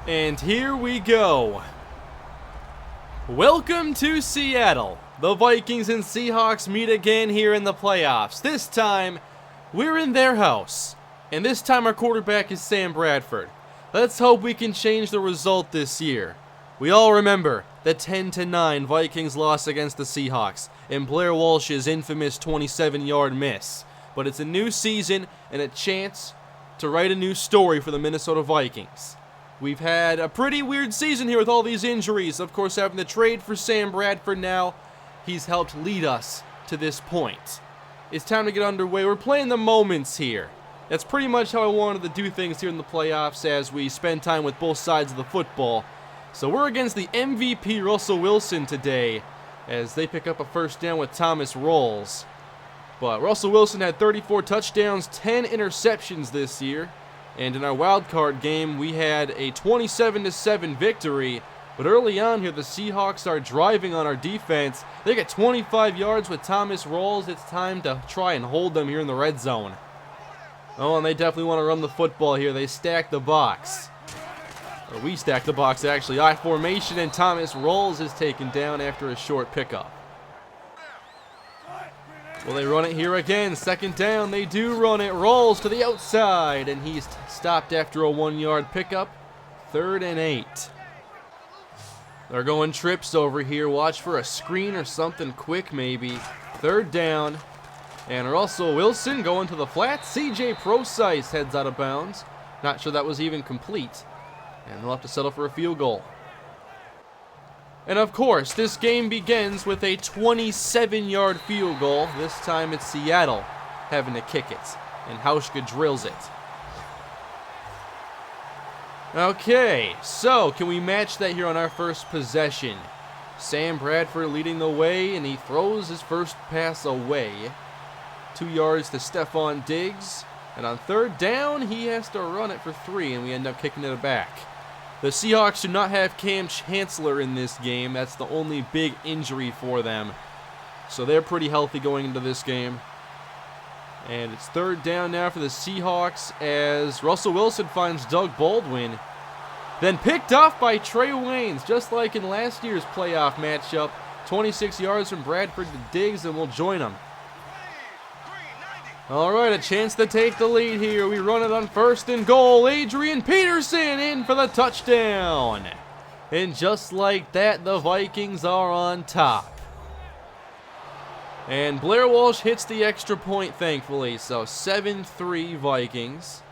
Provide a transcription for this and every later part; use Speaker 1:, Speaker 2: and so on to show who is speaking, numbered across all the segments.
Speaker 1: And here we go. Welcome to Seattle. The Vikings and Seahawks meet again here in the playoffs. This time, we're in their house. And this time our quarterback is Sam Bradford. Let's hope we can change the result this year. We all remember the 10-9 Vikings loss against the Seahawks and Blair Walsh's infamous 27-yard miss. But it's a new season and a chance to write a new story for the Minnesota Vikings. We've had a pretty weird season here with all these injuries. Of course, having to trade for Sam Bradford now, he's helped lead us to this point. It's time to get underway. We're playing the moments here. That's pretty much how I wanted to do things here in the playoffs as we spend time with both sides of the football. So we're against the MVP Russell Wilson today as they pick up a first down with Thomas Rawls. But Russell Wilson had 34 touchdowns, 10 interceptions this year. And in our wildcard game, we had a 27-7 victory. But early on here, the Seahawks are driving on our defense. They get 25 yards with Thomas Rawls. It's time to try and hold them here in the red zone. Oh, and they definitely want to run the football here. They stack the box. Or we stack the box, actually. I formation, and Thomas Rawls is taken down after a short pickup. Well, they run it here again. Second down, they do run it. Rolls to the outside, and he's stopped after a 1-yard pickup. 3rd and 8. They're going trips over here. Watch for a screen or something quick, maybe. 3rd down, and Russell Wilson going to the flat. CJ Prosise heads out of bounds. Not sure that was even complete, and they'll have to settle for a field goal. And of course, this game begins with a 27-yard field goal. This time it's Seattle having to kick it, and Hauschka drills it. Okay, so can we match that here on our first possession? Sam Bradford leading the way, and he throws his first pass away. 2 yards to Stephon Diggs, and on 3rd down, he has to run it for 3, and we end up kicking it back. The Seahawks do not have Cam Chancellor in this game. That's the only big injury for them. So they're pretty healthy going into this game. And it's 3rd down now for the Seahawks as Russell Wilson finds Doug Baldwin. Then picked off by Trey Waynes, just like in last year's playoff matchup. 26 yards from Bradford to Diggs, and we'll join them. All right, a chance to take the lead here. We run it on 1st and goal. Adrian Peterson in for the touchdown. And just like that, the Vikings are on top. And Blair Walsh hits the extra point, thankfully. So 7-3 Vikings.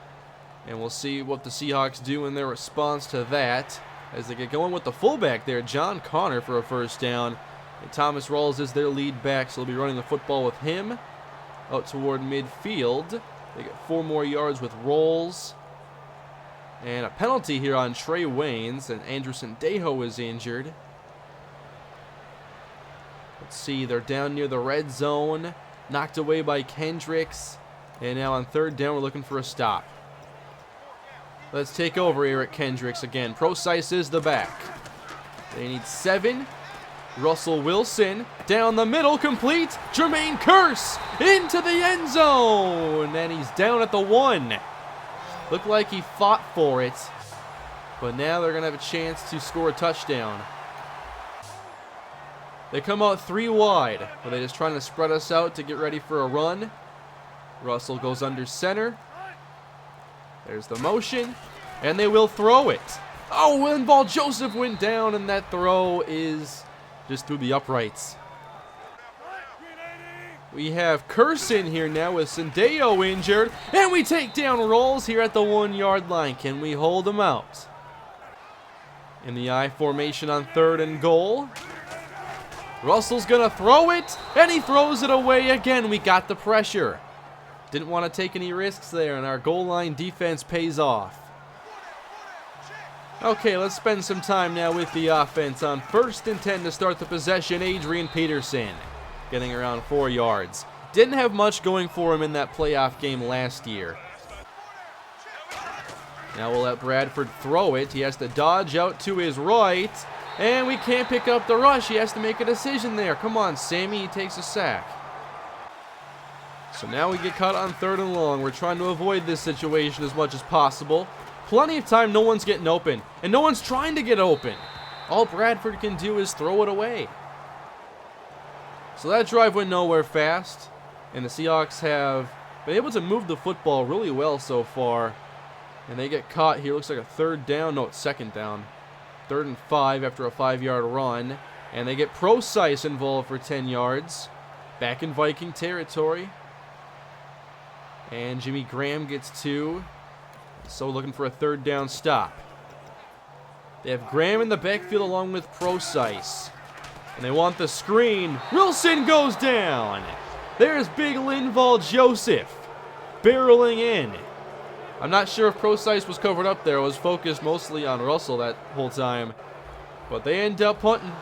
Speaker 1: And we'll see what the Seahawks do in their response to that as they get going with the fullback there, John Connor, for a first down. And Thomas Rawls is their lead back, so they'll be running the football with him. Out toward midfield. They get 4 more yards with Rawls. And a penalty here on Trey Waynes, and Anderson Dejo is injured. Let's see, they're down near the red zone. Knocked away by Kendricks. And now on 3rd down, we're looking for a stop. Let's take over Eric Kendricks again. Prosise is the back. They need 7. Russell Wilson down the middle, complete. Jermaine Kearse into the end zone, and he's down at the 1. Looked like he fought for it, but now they're going to have a chance to score a touchdown. They come out 3 wide. Are they just trying to spread us out to get ready for a run? Russell goes under center. There's the motion, and they will throw it. Oh, Linval Joseph went down, and that throw is just through the uprights. We have Kearse in here now with Sendejo injured. And we take down Rawls here at the 1-yard line. Can we hold him out? In the I formation on 3rd and goal. Russell's going to throw it. And he throws it away again. We got the pressure. Didn't want to take any risks there. And our goal line defense pays off. Okay, let's spend some time now with the offense on 1st and 10 to start the possession. Adrian Peterson getting around 4 yards. Didn't have much going for him in that playoff game last year. Now we'll let Bradford throw it. He has to dodge out to his right, and we can't pick up the rush. He has to make a decision there. Come on, Sammy. He takes a sack. So now we get caught on 3rd and long. We're trying to avoid this situation as much as possible. Plenty of time, no one's getting open. And no one's trying to get open. All Bradford can do is throw it away. So that drive went nowhere fast. And the Seahawks have been able to move the football really well so far. And they get caught here. Looks like a third down. No, it's second down. 3rd and 5 after a 5-yard run. And they get Procise involved for 10 yards. Back in Viking territory. And Jimmy Graham gets 2. So looking for a 3rd down stop. They have Graham in the backfield along with Procise. And they want the screen. Wilson goes down. There's big Linval Joseph barreling in. I'm not sure if Procise was covered up there. I was focused mostly on Russell that whole time. But they end up punting.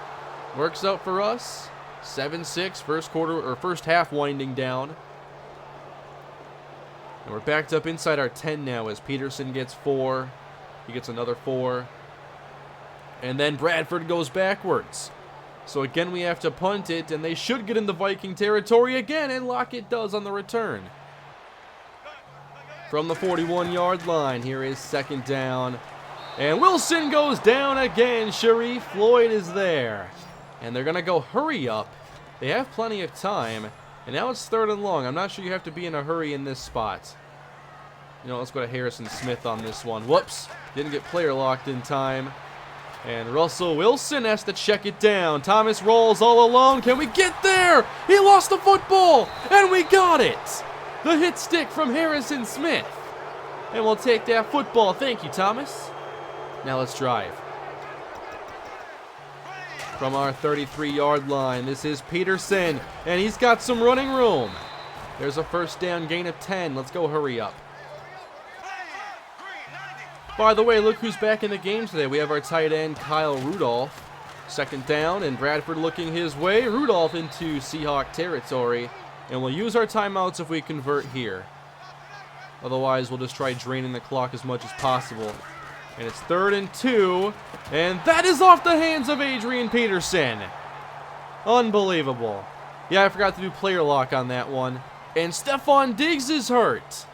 Speaker 1: Works out for us. 7-6, first half winding down. And we're backed up inside our 10 now as Peterson gets 4. He gets another 4. And then Bradford goes backwards. So again we have to punt it, and they should get in the Viking territory again, and Lockett does on the return. From the 41-yard line, here is 2nd down. And Wilson goes down again. Sharif Floyd is there. And they're going to go hurry up. They have plenty of time. And now it's 3rd and long. I'm not sure you have to be in a hurry in this spot. You know, let's go to Harrison Smith on this one. Whoops. Didn't get player locked in time. And Russell Wilson has to check it down. Thomas rolls all alone. Can we get there? He lost the football. And we got it. The hit stick from Harrison Smith. And we'll take that football. Thank you, Thomas. Now let's drive. From our 33-yard line, this is Peterson. And he's got some running room. There's a 1st down gain of 10. Let's go hurry up. By the way, look who's back in the game today. We have our tight end, Kyle Rudolph. 2nd down, and Bradford looking his way. Rudolph into Seahawk territory. And we'll use our timeouts if we convert here. Otherwise, we'll just try draining the clock as much as possible. And it's 3rd and 2. And that is off the hands of Adrian Peterson. Unbelievable. Yeah, I forgot to do player lock on that one. And Stephon Diggs is hurt.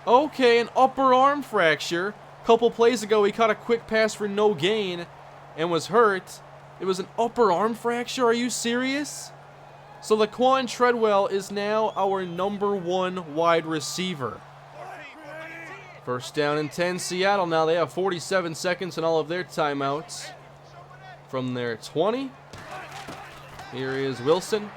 Speaker 1: Okay, an upper arm fracture. A couple plays ago, he caught a quick pass for no gain and was hurt. It was an upper arm fracture? Are you serious? So Laquan Treadwell is now our #1 wide receiver. 1st down and 10, Seattle. Now they have 47 seconds in all of their timeouts. From their 20. Here is Wilson.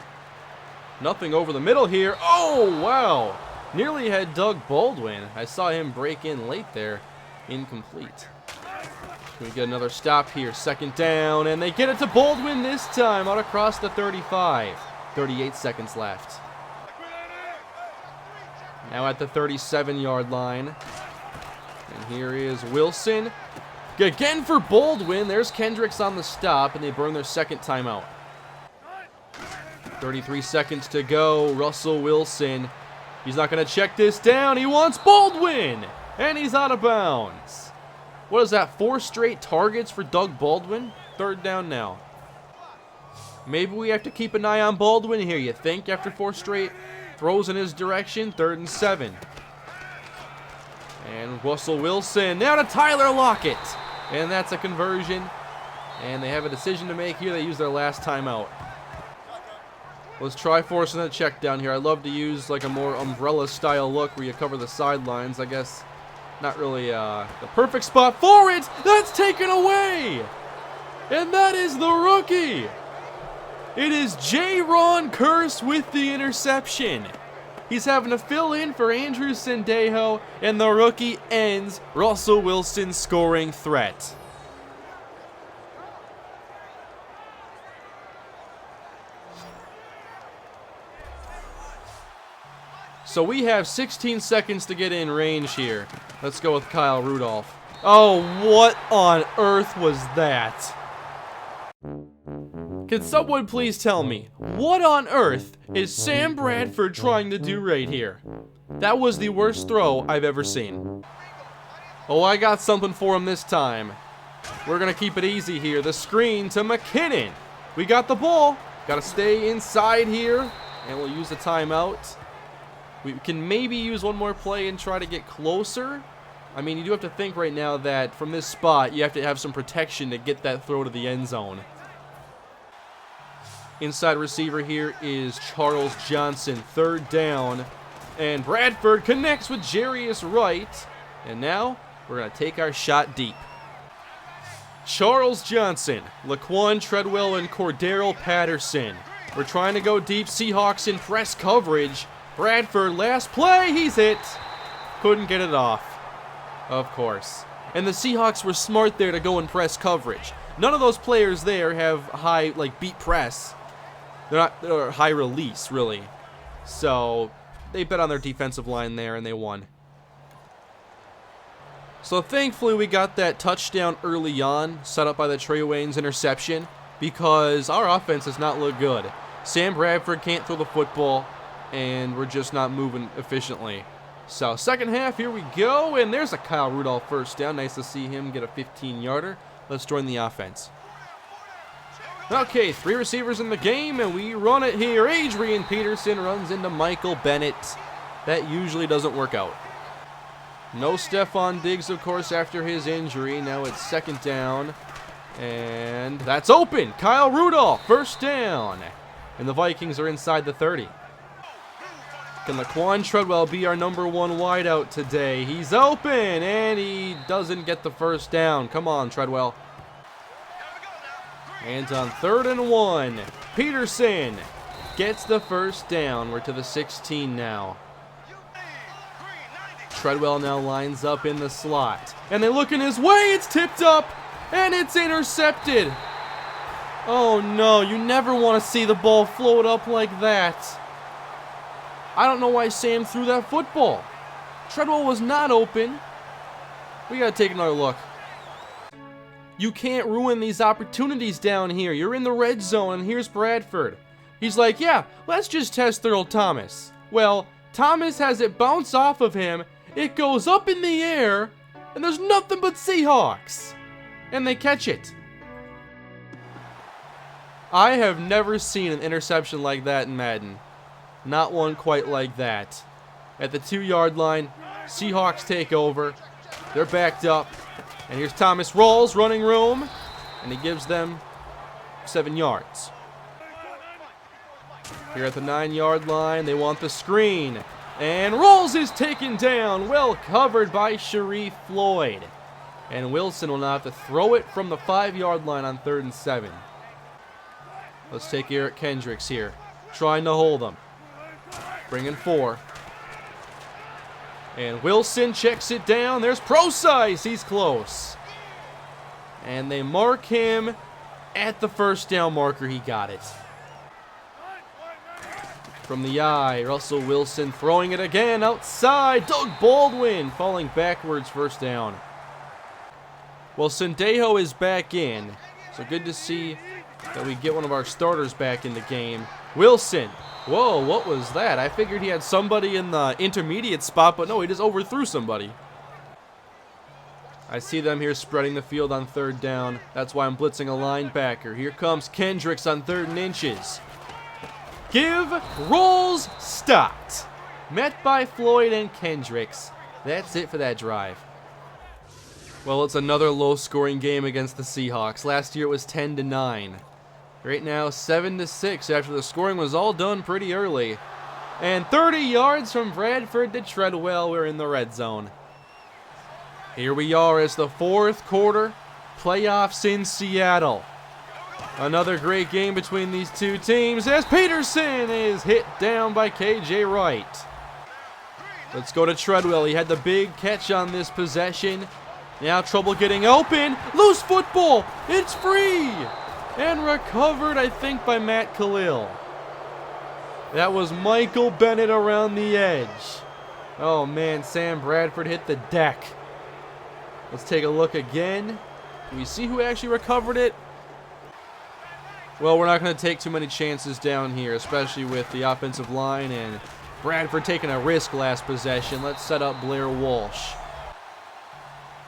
Speaker 1: Nothing over the middle here. Oh, wow. Nearly had Doug Baldwin. I saw him break in late there. Incomplete. We get another stop here. 2nd down, and they get it to Baldwin this time out across the 35. 38 seconds left. Now at the 37-yard line. And here is Wilson. Again for Baldwin. There's Kendricks on the stop, and they burn their 2nd timeout. 33 seconds to go. Russell Wilson. He's not going to check this down. He wants Baldwin. And he's out of bounds. What is that? 4 straight targets for Doug Baldwin? 3rd down now. Maybe we have to keep an eye on Baldwin here, you think, after 4 straight throws in his direction. 3rd and 7. And Russell Wilson. Now to Tyler Lockett. And that's a conversion. And they have a decision to make here. They use their last timeout. Let's try forcing a check down here. I love to use like a more umbrella style look where you cover the sidelines. I guess not really the perfect spot for it. That's taken away. And that is the rookie. It is J-Ron Curse with the interception. He's having to fill in for Andrew Sendejo, and the rookie ends Russell Wilson's scoring threat. So we have 16 seconds to get in range here. Let's go with Kyle Rudolph. Oh, what on earth was that? Can someone please tell me, what on earth is Sam Bradford trying to do right here? That was the worst throw I've ever seen. Oh, I got something for him this time. We're going to keep it easy here. The screen to McKinnon. We got the ball. Got to stay inside here, and we'll use the timeout. We can maybe use one more play and try to get closer. I mean, you do have to think right now that from this spot, you have to have some protection to get that throw to the end zone. Inside receiver here is Charles Johnson, 3rd down. And Bradford connects with Jarius Wright. And now, we're going to take our shot deep. Charles Johnson, Laquan Treadwell, and Cordero Patterson. We're trying to go deep. Seahawks in press coverage. Bradford, last play, he's hit. Couldn't get it off. Of course. And the Seahawks were smart there to go in press coverage. None of those players there have high, like, beat press. They're high release, really. So, they bet on their defensive line there, and they won. So, thankfully, we got that touchdown early on, set up by the Trey Waynes interception, because our offense does not look good. Sam Bradford can't throw the football, and we're just not moving efficiently. So, second half, here we go, and there's a Kyle Rudolph first down. Nice to see him get a 15-yarder. Let's join the offense. Okay, 3 receivers in the game, and we run it here. Adrian Peterson runs into Michael Bennett. That usually doesn't work out. No Stephon Diggs, of course, after his injury. Now it's 2nd down, and that's open. Kyle Rudolph, 1st down, and the Vikings are inside the 30. Can Laquan Treadwell be our number 1 wideout today? He's open, and he doesn't get the 1st down. Come on, Treadwell. And on 3rd and 1, Peterson gets the 1st down. We're to the 16 now. Treadwell now lines up in the slot. And they look in his way. It's tipped up, and it's intercepted. Oh, no. You never want to see the ball float up like that. I don't know why Sam threw that football. Treadwell was not open. We got to take another look. You can't ruin these opportunities down here. You're in the red zone, and here's Bradford. He's like, yeah, let's just test Earl Thomas. Well, Thomas has it bounce off of him. It goes up in the air, and there's nothing but Seahawks. And they catch it. I have never seen an interception like that in Madden. Not one quite like that. At the 2-yard line, Seahawks take over. They're backed up. And here's Thomas rolls, running room. And he gives them 7 yards. Here at the 9-yard line, they want the screen. And Rolls is taken down. Well covered by Sharif Floyd. And Wilson will now have to throw it from the 5-yard line on 3rd and 7. Let's take Eric Kendricks here. Trying to hold him. Bringing 4. And Wilson checks it down. There's Procise. He's close. And they mark him at the 1st down marker. He got it. From the eye, Russell Wilson throwing it again outside. Doug Baldwin falling backwards, 1st down. Well, Sendejo is back in. So good to see that we get one of our starters back in the game. Wilson. Whoa, what was that? I figured he had somebody in the intermediate spot, but no, he just overthrew somebody. I see them here spreading the field on 3rd down. That's why I'm blitzing a linebacker. Here comes Kendricks on 3rd and inches. Give, rolls, stopped. Met by Floyd and Kendricks. That's it for that drive. Well, it's another low-scoring game against the Seahawks. Last year it was 10-9. Right now, 7-6 after the scoring was all done pretty early. And 30 yards from Bradford to Treadwell. We're in the red zone. Here we are as the 4th quarter. Playoffs in Seattle. Another great game between these two teams as Peterson is hit down by KJ Wright. Let's go to Treadwell. He had the big catch on this possession. Now trouble getting open. Loose football. It's free. And recovered, I think, by Matt Khalil. That was Michael Bennett around the edge. Oh, man, Sam Bradford hit the deck. Let's take a look again. Do we see who actually recovered it? Well, we're not going to take too many chances down here, especially with the offensive line and Bradford taking a risk last possession. Let's set up Blair Walsh.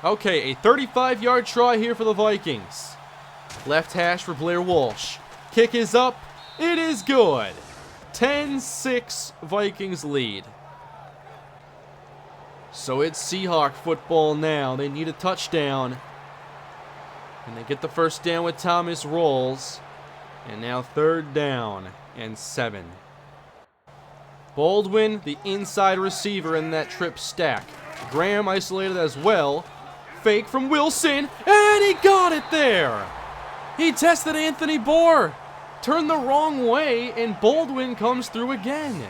Speaker 1: Okay, a 35-yard try here for the Vikings. Left hash for Blair Walsh. Kick is up. It is good. 10-6 Vikings lead. So it's Seahawk football now. They need a touchdown. And they get the first down with Thomas rolls. And now 3rd down and 7. Baldwin, the inside receiver in that trip stack. Graham isolated as well. Fake from Wilson, and he got it there. He tested Anthony Barr. Turned the wrong way, and Baldwin comes through again.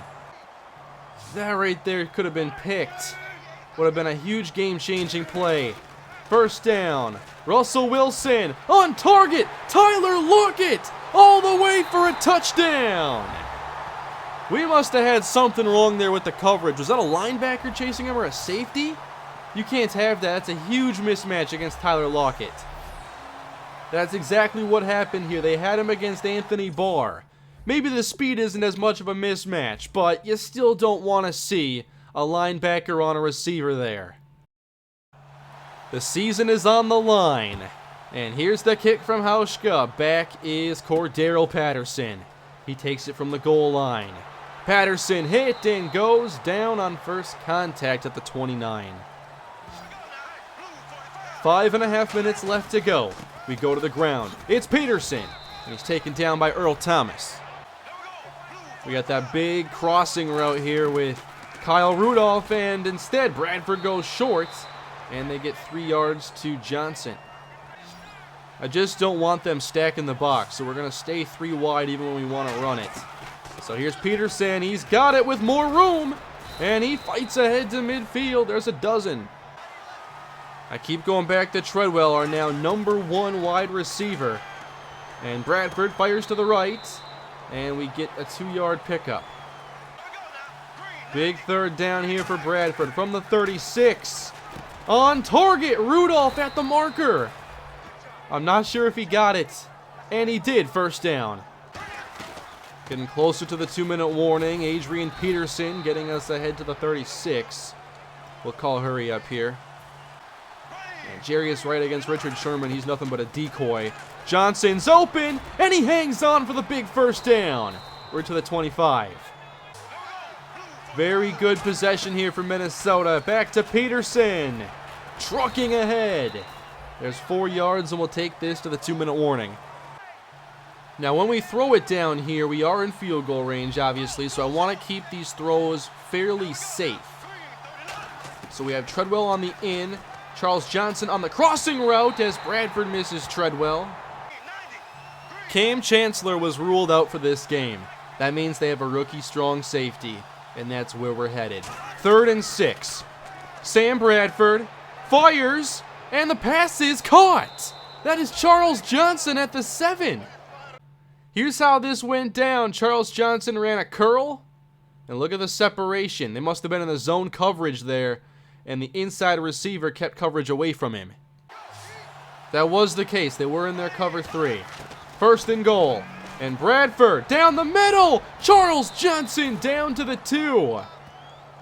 Speaker 1: That right there could have been picked. Would have been a huge game-changing play. 1st down. Russell Wilson on target. Tyler Lockett all the way for a touchdown. We must have had something wrong there with the coverage. Was that a linebacker chasing him or a safety? You can't have that. That's a huge mismatch against Tyler Lockett. That's exactly what happened here. They had him against Anthony Barr. Maybe the speed isn't as much of a mismatch, but you still don't want to see a linebacker on a receiver there. The season is on the line. And here's the kick from Hauschka. Back is Cordero Patterson. He takes it from the goal line. Patterson hit and goes down on first contact at the 29. 5.5 minutes left to go. We go to the ground. It's Peterson. And he's taken down by Earl Thomas. We got that big crossing route here with Kyle Rudolph, and instead Bradford goes short, and they get 3 yards to Johnson. I just don't want them stacking the box, so we're going to stay 3 wide even when we want to run it. So here's Peterson. He's got it with more room, and he fights ahead to midfield. There's a dozen. I keep going back to Treadwell, our now #1 wide receiver. And Bradford fires to the right, and we get a 2-yard pickup. Big 3rd down here for Bradford from the 36. On target, Rudolph at the marker. I'm not sure if he got it, and he did. 1st down. Getting closer to the 2-minute warning. Adrian Peterson getting us ahead to the 36. We'll call hurry up here. And Jarius Wright against Richard Sherman. He's nothing but a decoy. Johnson's open, and he hangs on for the big 1st down. We're to the 25. Very good possession here for Minnesota. Back to Peterson. Trucking ahead. There's 4 yards, and we'll take this to the 2-minute warning. Now, when we throw it down here, we are in field goal range, obviously, so I want to keep these throws fairly safe. So we have Treadwell on the in. Charles Johnson on the crossing route as Bradford misses Treadwell. Cam Chancellor was ruled out for this game. That means they have a rookie strong safety, and that's where we're headed. 3rd and 6. Sam Bradford fires, and the pass is caught. That is Charles Johnson at the 7. Here's how this went down. Charles Johnson ran a curl, and look at the separation. They must have been in the zone coverage there, and the inside receiver kept coverage away from him. That was the case. They were in their cover 3. 1st and goal. And Bradford down the middle. Charles Johnson down to the 2.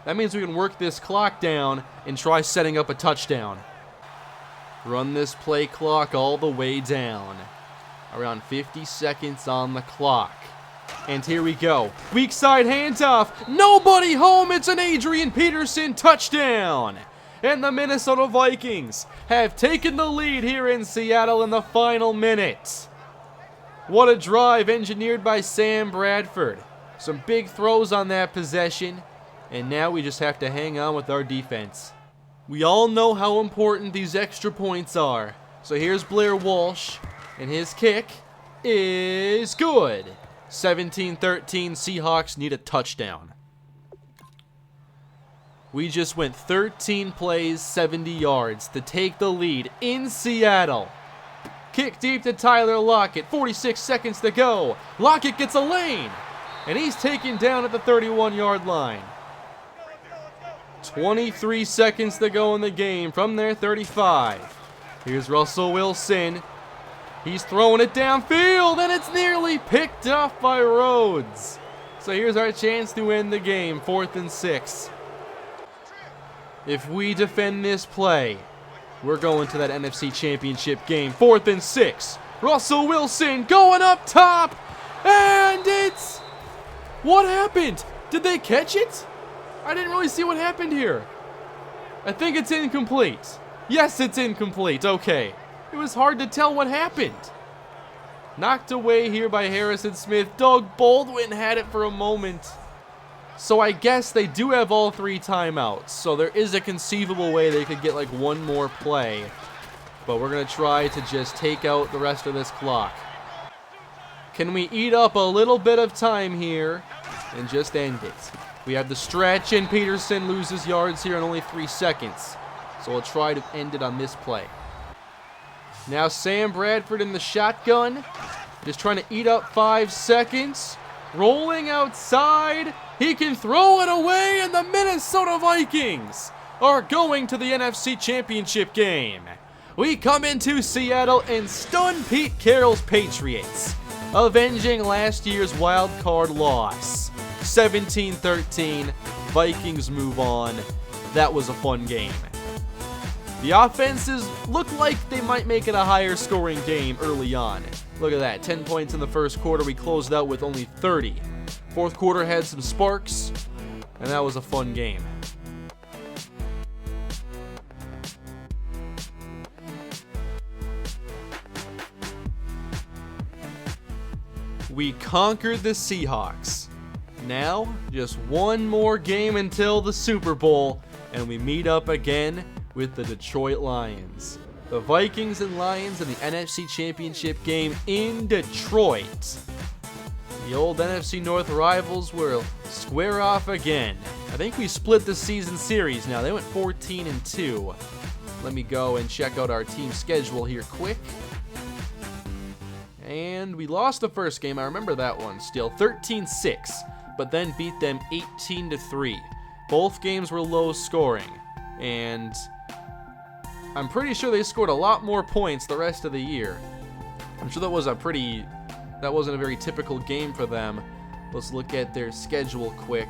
Speaker 1: That means we can work this clock down and try setting up a touchdown. Run this play clock all the way down. Around 50 seconds on the clock. And here we go. Weak side handoff. Nobody home. It's an Adrian Peterson touchdown. And the Minnesota Vikings have taken the lead here in Seattle in the final minute. What a drive engineered by Sam Bradford. Some big throws on that possession. And now we just have to hang on with our defense. We all know how important these extra points are. So here's Blair Walsh. And his kick is good. 17-13, Seahawks need a touchdown. We just went 13 plays, 70 yards to take the lead in Seattle. Kick deep to Tyler Lockett, 46 seconds to go. Lockett gets a lane, and he's taken down at the 31-yard line. 23 seconds to go in the game from their 35. Here's Russell Wilson. He's throwing it downfield, and it's nearly picked off by Rhodes. So here's our chance to end the game, 4th and 6. If we defend this play, we're going to that NFC Championship game. 4th and 6. Russell Wilson going up top, and it's... What happened? Did they catch it? I didn't really see what happened here. I think it's incomplete. Yes, it's incomplete. Okay. It was hard to tell what happened. Knocked away here by Harrison Smith. Doug Baldwin had it for a moment. So I guess they do have all 3 timeouts. So there is a conceivable way they could get like one more play. But we're going to try to just take out the rest of this clock. Can we eat up a little bit of time here and just end it? We have the stretch, and Peterson loses yards here in only 3 seconds. So we'll try to end it on this play. Now Sam Bradford in the shotgun. Just trying to eat up 5 seconds. Rolling outside. He can throw it away, and the Minnesota Vikings are going to the NFC Championship Game. We come into Seattle and stun Pete Carroll's Patriots, avenging last year's wild card loss. 17-13, Vikings move on. That was a fun game. The offenses look like they might make it a higher scoring game early on. Look at that, 10 points in the first quarter. We closed out with only 30. Fourth quarter had some sparks, and that was a fun game. We conquered the Seahawks. Now, just one more game until the Super Bowl, and we meet up again with the Detroit Lions. The Vikings and Lions in the NFC Championship Game in Detroit. The old NFC North rivals will square off again. I think we split the season series now. They went 14-2. Let me go and check out our team schedule here quick. And we lost the first game. I remember that one still. 13-6. But then beat them 18-3. Both games were low scoring. And I'm pretty sure they scored a lot more points the rest of the year. I'm sure that wasn't a very typical game for them. Let's look at their schedule quick.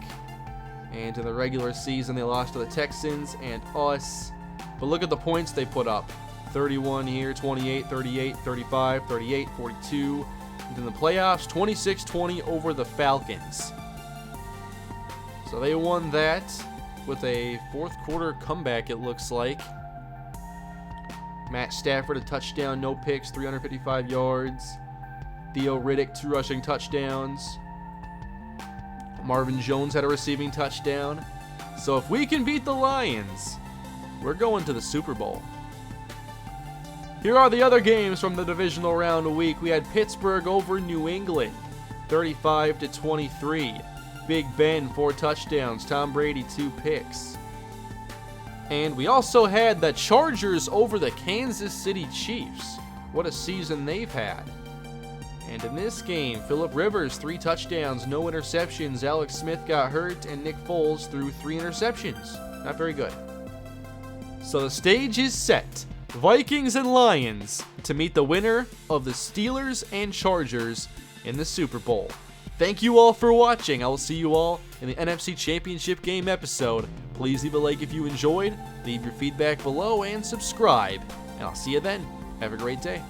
Speaker 1: And in the regular season, they lost to the Texans and us. But look at the points they put up. 31 here, 28, 38, 35, 38, 42. And in the playoffs, 26-20 over the Falcons. So they won that with a fourth quarter comeback, it looks like. Matt Stafford, a touchdown, no picks, 355 yards. Theo Riddick, 2 rushing touchdowns. Marvin Jones had a receiving touchdown. So if we can beat the Lions, we're going to the Super Bowl. Here are the other games from the divisional round week. We had Pittsburgh over New England, 35-23. Big Ben, 4 touchdowns. Tom Brady, 2 picks. And we also had the Chargers over the Kansas City Chiefs. What a season they've had. And in this game, Phillip Rivers, 3 touchdowns, no interceptions. Alex Smith got hurt, and Nick Foles threw 3 interceptions. Not very good. So the stage is set. Vikings and Lions to meet the winner of the Steelers and Chargers in the Super Bowl. Thank you all for watching. I will see you all in the NFC Championship Game episode. Please leave a like if you enjoyed, leave your feedback below, and subscribe. And I'll see you then. Have a great day.